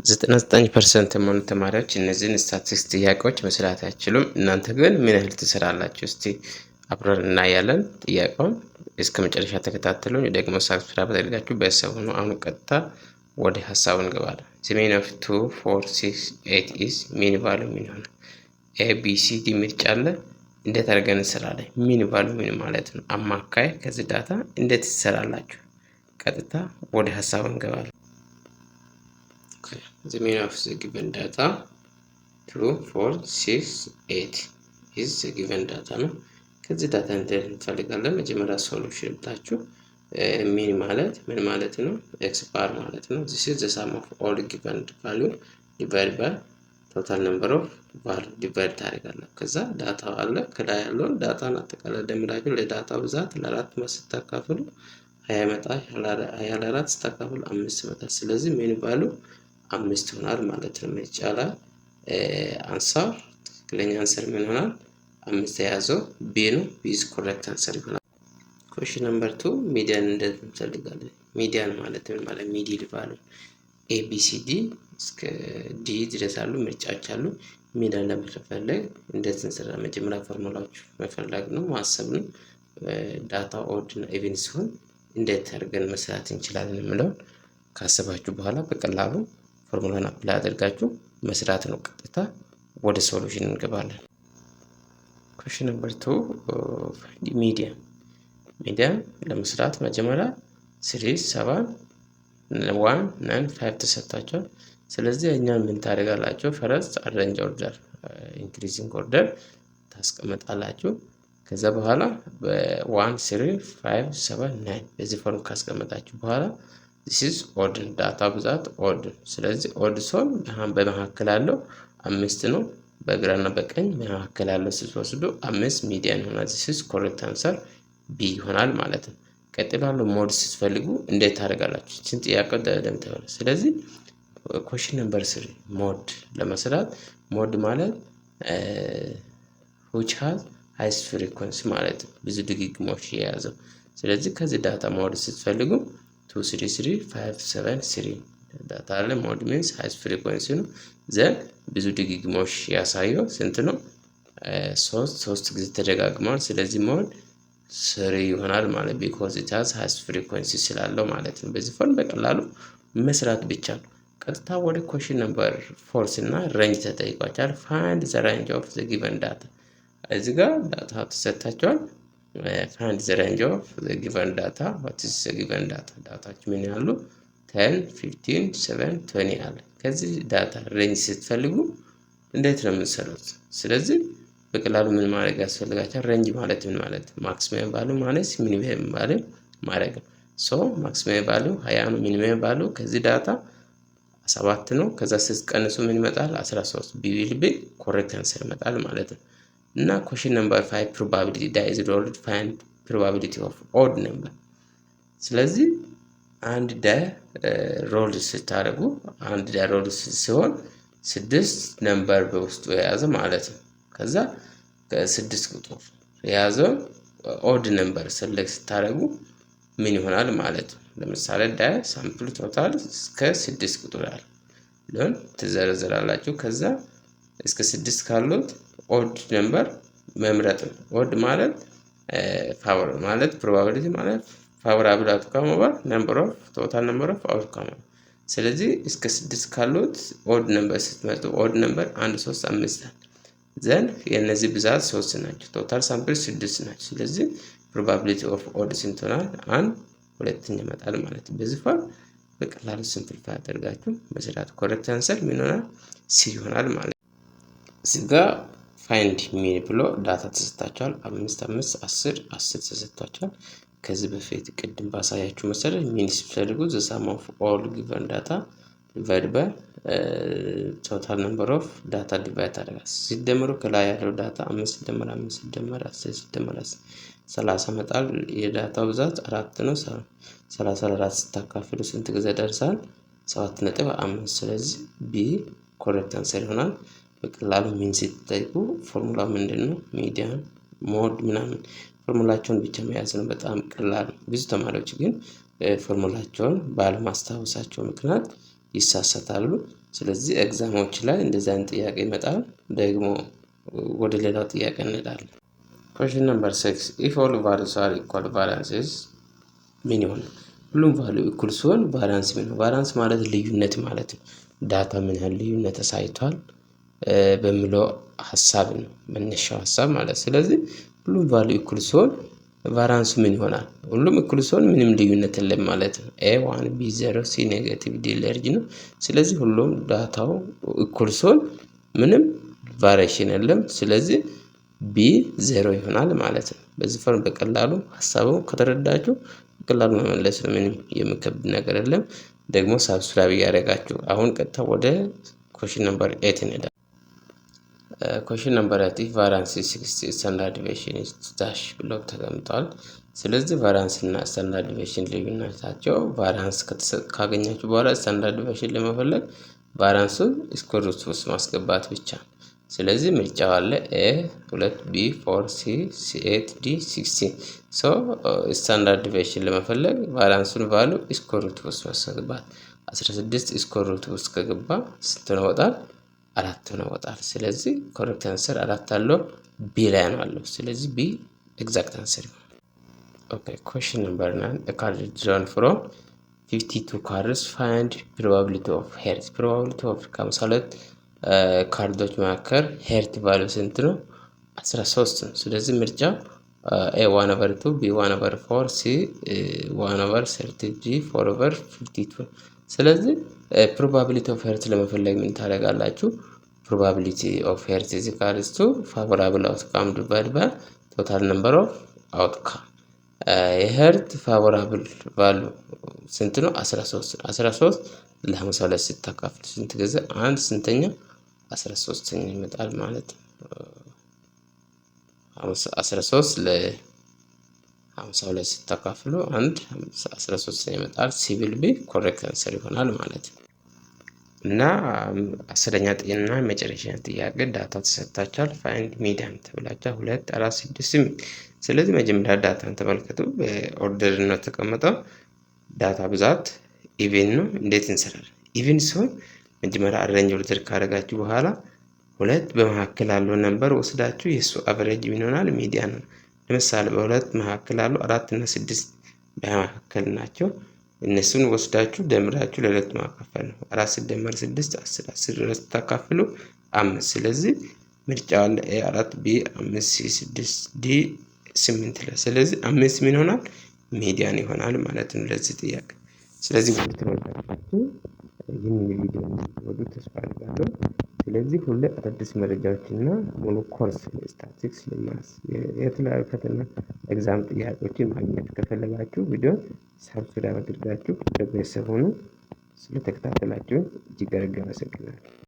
99% የሆኑ ተማሪዎች እነዚህን ስታቲስቲክስ ጥያቄዎች መስራት አይችሉም። እናንተ ግን ምን ያህል ትሰራላችሁ? እስቲ አብረን እናያለን። ጥያቄውን እስከ መጨረሻ ተከታተሉኝ። ደግሞ ሳብስክራይብ አድርጋችሁ ቤተሰብ ሁኑ። አሁን ቀጥታ ወደ ሀሳቡ እንገባለን። ዘ ሚን ኦፍ 2 4 6 8 ኢዝ ሚን ቫልዩ ምን ይሆናል? ኤ ቢ ሲ ዲ ምርጫ አለ። እንዴት አድርገን እንሰራለን? ሚን ቫልዩ ምን ማለት ነው? አማካይ ከዚህ ዳታ እንዴት ትሰራላችሁ? ቀጥታ ወደ ሀሳቡ እንገባለን። The mean of the given data 2 4 6 8 is the given data ነው። ከዚህ ዳታ እንፈልጋለን። መጀመሪያ ሶሉሽን ብታችሁ ሚን ማለት ምን ማለት ነው? ኤክስ ባር ማለት ነው። this is the sum of all given value divided by total number of value divide ታደርጋለህ። ከዛ ዳታው አለ ከላይ ያለውን ዳታን አጠቃላይ ደምራችሁ ለዳታ ብዛት ለአራት መስታካፍሉ 20 ይመጣል። 20 ለአራት ስታካፍሉ 5 ይመጣል። ስለዚህ ሚን ቫልዩ 5 ይሆናል ማለት ነው። ይቻላል አንሳር ትክክለኛ አንሰር ምን ይሆናል? 5 የያዘው ቢ ነው። ቢ ኢዝ ኮሬክት አንሰር ይሆናል። ኩዌስችን ነምበር 2 ሚዲያን እንዴት እንፈልጋለን? ሚዲያን ማለት ምን ማለት? ሚዲል ቫልዩ ኤ ቢ ሲ ዲ እስከ ዲ ድረስ አሉ ምርጫዎች አሉ። ሚዲያን ለመፈለግ እንዴት እንሰራ? መጀመሪያ ፎርሙላዎች መፈለግ ነው ማሰብ ነው። ዳታ ኦድ እና ኢቭን ሲሆን እንዴት አድርገን መስራት እንችላለን የሚለውን ካሰባችሁ በኋላ በቀላሉ ፎርሙላን አፕላይ አድርጋችሁ መስራት ነው። ቀጥታ ወደ ሶሉሽን እንገባለን። ኩዌስችን ነምበር 2 ሚዲያን ለመስራት መጀመሪያ 3 7 1 9 5 ተሰጥቷቸዋል። ስለዚህ እኛን ምን ታደርጋላችሁ? ፈረስት አሬንጅ ኦርደር ኢንክሪዚንግ ኦርደር ታስቀምጣላችሁ። ከዛ በኋላ በ1 3 5 7 9 በዚህ ፎርም ካስቀመጣችሁ በኋላ this is odd ዳታ ብዛት odd። ስለዚህ odd ሲሆን በመካከል ያለው 5 ነው። በግራና በቀኝ መካከል ያለው ስትወስዱ 5 ሚዲያን ይሆናል። this is correct answer B ይሆናል ማለት ነው። ቀጥሎ ያለው ሞድ ስትፈልጉ እንዴት ታደርጋላችሁ? እቺን ጥያቄ ደምተው። ስለዚህ ኩዌስችን ነምበር 3 ሞድ ለመስራት ሞድ ማለት which has highest frequency ማለት ብዙ ድግግሞሽ የያዘው። ስለዚህ ከዚህ ዳታ ሞድ ስትፈልጉ 2 3 3 5 7 3 ዳታ አለ። ሞድ ሚንስ ሃይስት ፍሪኩዌንሲ ነው። ዘን ብዙ ድግግሞሽ ያሳየው ስንት ነው? 3 ጊዜ ተደጋግሟል። ስለዚህ ሞድ 3 ይሆናል ማለት because it has highest frequency ስላለው ማለት ነው። በዚህ ፎርም በቀላሉ መስራት ብቻ ነው። ቀጥታ ወደ ኩዌስችን ነምበር 4 እና ሬንጅ ተጠይቋቸዋል። find the range of the given data። እዚህ ጋር ዳታ ተሰጥቷቸዋል። find the range of the given data. what is the given data? ዳታዎች ምን ያሉ 10 15 7 20 አለ። ከዚህ ዳታ ሬንጅ ስትፈልጉ እንዴት ነው የምትሰሩት? ስለዚህ በቀላሉ ምን ማድረግ ያስፈልጋችኋል? ሬንጅ ማለት ምን ማለት? ማክሲመም ቫልዩ ማለት ሚኒመም ቫልዩ ማድረግ ነው። ሶ ማክሲመም ቫልዩ 20 ነው። ሚኒመም ቫልዩ ከዚህ ዳታ 7 ነው። ከዛ ስትቀንሱ ምን ይመጣል? 13 ቢ ዊል ቢ ኮሬክት አንሰር ይመጣል ማለት ነው። እና ኩዌስችን ነምበር 5 probability that is rolled find probability of odd number። ስለዚህ አንድ ዳይ ሮል ስታደርጉ አንድ ዳይ ሮል ሲሆን 6 ነምበር በውስጡ የያዘ ማለት ነው። ከዛ ከ6 ቁጥር የያዘው ኦድ ነምበር ሰሌክት ስታደርጉ ምን ይሆናል ማለት ነው። ለምሳሌ ዳይ ሳምፕል ቶታል እስከ 6 ቁጥር ያለ ለን ትዘረዝራላችሁ። ከዛ እስከ 6 ካሉት ኦድ ነምበር መምረጥ ነው። ኦድ ማለት ፋወር ማለት ፕሮባቢሊቲ ማለት ፋወራብል አውትካም ኦቨር ነምበር ኦፍ ቶታል ነምበር ኦፍ አውትካም። ስለዚህ እስከ 6 ካሉት ኦድ ነምበር ስትመጡ ኦድ ነምበር 1 3 5 ዘን የነዚህ ብዛት 3 ናቸው። ቶታል ሳምፕል 6 ናቸው። ስለዚህ ፕሮባቢሊቲ ኦፍ ኦድ ስንት ይሆናል? 1 2 ይመጣል ማለት ነው። በዚህ ፎርም በቀላሉ ሲምፕሊፋይ አድርጋችሁ መስራት ኮሬክት አንሰር ምን ይሆናል? ሲ ይሆናል ማለት ነው። እዚህ ጋር ፋይንድ ሚን ብሎ ዳታ ተሰጥቷቸዋል። 5 5 10 10 ተሰጥቷቸዋል። ከዚህ በፊት ቅድም ባሳያችሁ መሰረት ሚን ሲፈልጉ the sum of all given data divided by total number of data divide ታደርጋለህ። ሲደመሩ ከላይ ያለው ዳታ 5 ሲደመር 5 ሲደመር 10 ሲደመር 30 መጣል። የዳታው ብዛት 4 ነው። 30 ለ4 ስታካፍሉ ስንት ጊዜ ደርሳል? 7.5። ስለዚህ ቢ ኮሬክት አንሰር ይሆናል። በቀላሉ ሚን ሲጠይቁ ፎርሙላ ምንድነው? ሚዲያን ሞድ ምናምን ፎርሙላቸውን ብቻ መያዝ ነው። በጣም ቀላል ነው። ብዙ ተማሪዎች ግን ፎርሙላቸውን ባለማስታወሳቸው ምክንያት ይሳሳታሉ። ስለዚህ ኤግዛሞች ላይ እንደዚህ አይነት ጥያቄ ይመጣል። ደግሞ ወደ ሌላው ጥያቄ እንሄዳለን። Question number 6 if all values are equal variances ምን ይሆናል? ሁሉም ቫልዩ እኩል ሲሆን ቫሪያንስ ምን ነው? ቫሪያንስ ማለት ልዩነት ማለት ነው። ዳታ ምን ያህል ልዩነት አሳይቷል በሚለው ሐሳብ ነው መነሻው ሐሳብ ማለት። ስለዚህ ሁሉም ቫልዩ እኩል ሲሆን ቫሪያንሱ ምን ይሆናል? ሁሉም እኩል ሲሆን ምንም ልዩነት የለም ማለት ነው። A1 B0 C ኔጌቲቭ D ላርጅ ነው። ስለዚህ ሁሉም ዳታው እኩል ሲሆን ምንም ቫሪዬሽን የለም። ስለዚህ B0 ይሆናል ማለት ነው። በዚህ ፎርም በቀላሉ ሐሳቡን ከተረዳችሁ በቀላሉ መመለስ ነው። ምንም የሚከብድ ነገር የለም። ደግሞ ሳብስክራይብ ያደረጋችሁ አሁን ቀጥታ ወደ question number 8 እንሄዳለን። question number 8 if variance is 60 standard deviation is dash ብሎ ተቀምጧል። ስለዚህ ቫሪያንስ እና ስታንዳርድ ዲቪዬሽን ልዩነታቸው ቫሪያንስ ካገኛችሁ በኋላ ስታንዳርድ ዲቪዬሽን ለመፈለግ ቫሪያንሱን ስኩዌር ሩት ውስጥ ማስገባት ብቻ። ስለዚህ ምርጫው አለ A 2 B 4 C 8 D 16 ሶ ስታንዳርድ ዲቪዬሽን ለመፈለግ ቫሪያንሱን ቫልዩ ስኩዌር ሩት ውስጥ ማስገባት 16 ስኩዌር ሩት ውስጥ ከገባ ስንት ነው ይወጣል? 4 ነው ይወጣል። ስለዚህ ኮሬክት አንሰር 4 አለው B ላይ ነው አለው። ስለዚህ B ኤግዛክት አንሰር ነው። Okay, question number 9. A card is drawn from 52 cards. Find probability of heart. Probability of ከ52 ካርዶች መካከል ሄርት ቫልዩ ስንት ነው? 13 ነው። ስለዚህ ምርጫ A 1/2 B 1/4 C 1/30 G 4/52። ስለዚህ probability of heart ለመፈለግ ምን ታደርጋላችሁ? probability of heart is equal to favorable outcome divided by total number of outcome የሄርት ፋቮራብል ቫሉ ስንት ነው? 13 13 ለ52 ሲታካፍሉ ስንት ጊዜ አንድ ስንተኛ 13ኛ ይመጣል ማለት ነው። 13 ለ52 ሲታካፍሉ አንድ 13ኛ ይመጣል። ሲቪል ቢ ኮሬክት አንሰር ይሆናል ማለት ነው። እና 10ኛ ጥያቄና መጨረሻ ጥያቄ ዳታ ተሰጥታችኋል። ፋይንድ ሚዲያን ተብላችኋል 2 4 6 8 ስለዚህ መጀመሪያ ዳታን ተመልከቱ። በኦርደር ነው ተቀመጠው። ዳታ ብዛት ኢቭን ነው። እንዴት እንሰራለን? ኢቭን ሲሆን መጀመሪያ አሬንጅ ኦርደር ካደረጋችሁ በኋላ ሁለት በመካከል ያለው ነምበር ወስዳችሁ የሱ አቨሬጅ ምን ይሆናል? ሚዲያን ነው። ለምሳሌ በሁለት መካከል ያለው 4 እና 6 በመካከል ናቸው። እነሱን ወስዳችሁ ደምራችሁ ለሁለት ማካፈል ነው። 4 ሲደመር 6 10 10 ድረስ ታካፍሉ 5 ስለዚህ ምርጫው አለ A 4 B 5 C 6 D 8 ላይ ስለዚህ 5 ምን ይሆናል? ሚዲያን ይሆናል ማለት ነው ለዚህ ጥያቄ። ስለዚህ ውድ ተመልካቾቻችን ይህን ቪዲዮ እንድትወዱ ተስፋ አደርጋለሁ። ስለዚህ ሁሌ አዳዲስ መረጃዎችና ሙሉ ኮርስ ስታቲስቲክስ ለማስ የተለያዩ ፈተና ኤግዛም ጥያቄዎችን ማግኘት ከፈለጋችሁ ቪዲዮ ሰብስክራይብ አድርጋችሁ ቤተሰብ ሁኑ። ስለተከታተላችሁ እጅግ አድርጌ አመሰግናለሁ።